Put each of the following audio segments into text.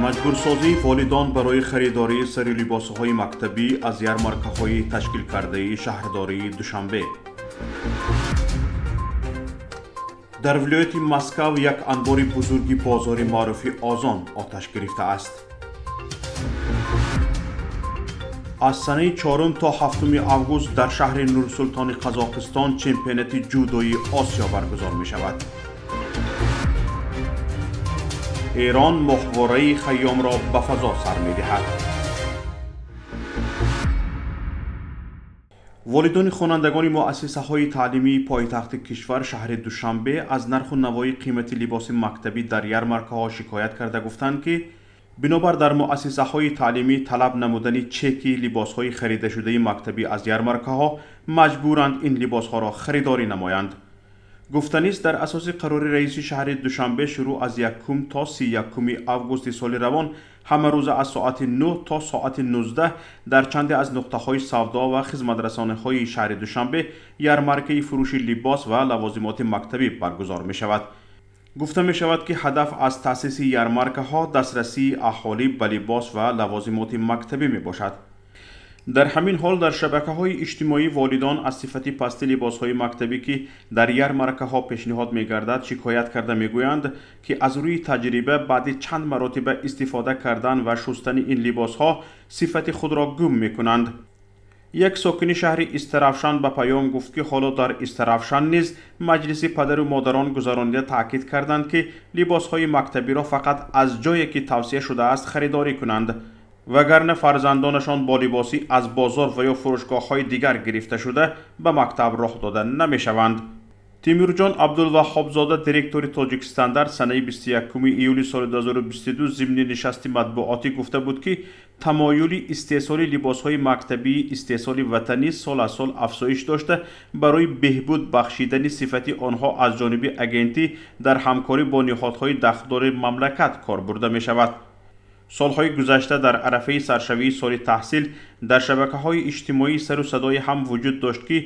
مجبورسازی والدان برای خریداری سری لباسهای مکتبی از یارمارکه‌های تشکیل کرده شهرداری دوشنبه. در ولایت مسکو یک انبار بزرگی بازار معروف آزان آتش گرفته است. از سنه 4 تا 7 آگوست در شهر نورسلطان قزاقستان چمپیونات جودوی آسیا برگزار می شود. ایران ماهواره خیام را به فضا سر می دهد. والدین خوانندگان مؤسسه های تعلیمی پایتخت کشور شهر دوشنبه از نرخ و نوای قیمت لباس مکتبی در یارمارکه ها شکایت کرده گفتند که بنابر در مؤسسه های تعلیمی طلب نمودن چک لباس های خریده شده مکتبی از یارمارکه ها مجبورند این لباس ها را خریداری نمایند. گفتنی است در اساس قرار رئیس شهر دوشنبه شروع از 1 تا 31 آگوست سال روان همه روز از ساعت 9 تا ساعت 19 در چند از نقطه های سودا و خدمت رسانه های شهر دوشنبه یارمارکه فروش لباس و لوازمات مکتبی برگزار می شود. گفته می شود که هدف از تأسیس یارمارکه ها دسترسی اهالی به لباس و لوازمات مکتبی می باشد. در همین حال در شبکه های اجتماعی والدان از صفت پست لباس های مکتبی که در یارمارکه ها پیشنهاد می گردد شکایت کرده می گویند که از روی تجربه بعد چند مرتبه استفاده کردن و شستن این لباس ها صفت خود را گم می کنند. یک ساکن شهر استرافشان به پیام گفت که حالا در استرافشان نیز مجلس پدر و مادران گذراننده تاکید کردند که لباس های مکتبی را فقط از جایی که توصیه شده است خریداری کنند وگرنه فرزندانشان با لباسی از بازار و یا فروشگاه های دیگر گرفته شده به مکتب راه داده نمی شوند. تیمورجان عبدالوهاب زاده دیرکتور تاجیکستان در سنه 21 ایولی سال 2022 ضمن نشست مطبوعاتی گفته بود که تمایل استحصال لباس های مکتبی استحصال وطنی سال از سال افزایش داشته برای بهبود بخشیدن صفت آنها از جانب اگنتی در همکاری با نهادهای دخلدار مملکت کار برده می شود. سالهای گذشته در عرفه سرشوی سال تحصیل در شبکه های اجتماعی سر و صدای هم وجود داشت که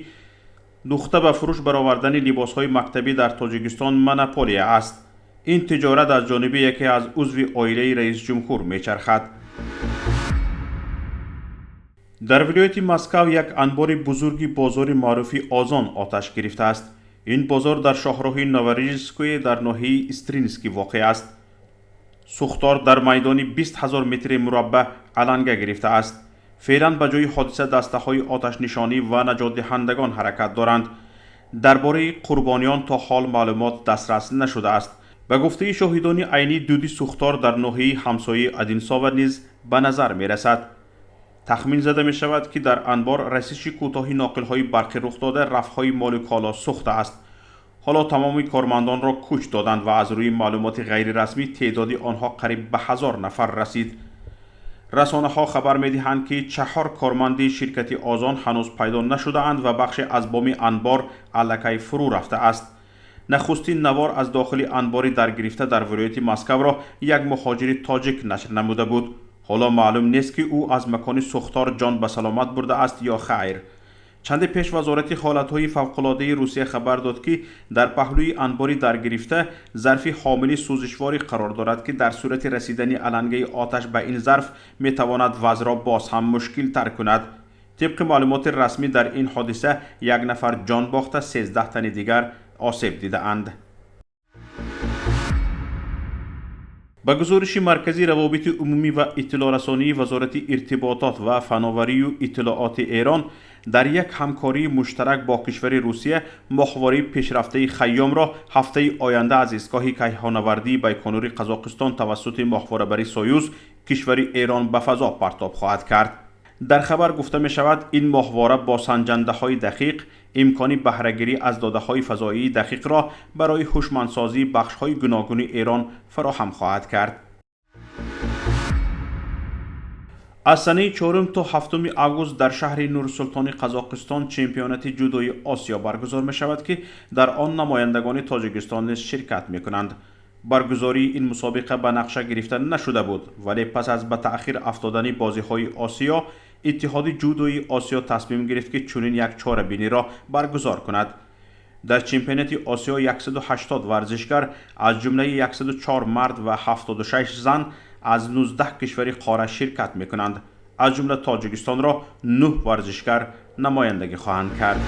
دوخته به فروش برآوردن لباس های مکتبی در تاجیکستان مناپولی است. این تجارت از جانب یکی از عضو عائله رئیس جمهور میچرخد. در ولایت مسکو یک انبار بزرگی بازار معروف آزان آتش گرفته است. این بازار در شاهراه نوروژسکوی در ناحیه استرینسکی واقع است. سوختار در میدان 20,000 متر مربع علنگه گرفته است. فعلا به جای حادثه دسته های آتش نشانی و نجات دهندگان حرکت دارند. درباره قربانیان تا حال معلومات دسترس نشده است. به گفته شاهدان عینی دودی سوختار در ناحیه همسایه ادینساو نیز به نظر می رسد. تخمین زده می شود که در انبار رسیش کوتاهی ناقل های برقی رخ داده رفع های مال و کالا سوخته است. حالا تمام کارمندان را کوچ دادند و از روی معلومات غیر رسمی تعداد آنها قریب به 1000 نفر رسید. رسانه ها خبر می دهند که 4 کارمند شرکت آزان هنوز پیدا نشده اند و بخش از بام انبار الکی فرو رفته است. نخستین نوار از داخل انبار در گرفته در ولایت مسکو را یک مهاجر تاجیک نشر نموده بود. حالا معلوم نیست که او از مکان سوختار جان به سلامت برده است یا خیر. چند پیش وزارت حالتهای فوق‌العاده روسیه خبر داد که در پهلوی انباری در گرفته ظرفی حامل سوزشواری قرار دارد که در صورت رسیدن علنگه آتش به این ظرف می تواند وضع را باز هم مشکل تر کند. طبق معلومات رسمی در این حادثه 1 نفر جان باخته 13 تن دیگر آسیب دیده اند. به گزارش مرکزی روابط عمومی و اطلاع رسانی وزارت ارتباطات و فناوری و اطلاعات ایران در یک همکاری مشترک با کشور روسیه ماهواره پیشرفته خیام را هفته آینده از ایستگاه کیهانوردی بیکانور قزاقستان توسط ماهواره‌بری سویوز کشور ایران به فضا پرتاب خواهد کرد. در خبر گفته می شود این ماهواره با سنجنده های دقیق امکانی بهره‌گیری از داده های فضایی دقیق را برای هوشمندسازی بخش های گوناگون ایران فراهم خواهد کرد. از سنه 4 تا 7 آگوست در شهر نورسلطان قزاقستان چمپیونات جودوی آسیا برگزار می شود که در آن نمایندگان تاجیکستان نیز شرکت می کنند. برگزاری این مسابقه به نقشه گرفته نشده بود ولی پس از به تأخیر افتادن بازی های آسیا اتحاد جودوی آسیا تصمیم گرفت که چنین یک چاره‌بینی را برگزار کند. در چمپیونات آسیا 180 ورزشگر از جمله 104 مرد و 76 زن از 19 کشور قاره شرکت میکنند. از جمله تاجیکستان را 9 ورزشکار نمایندگی خواهند کرد.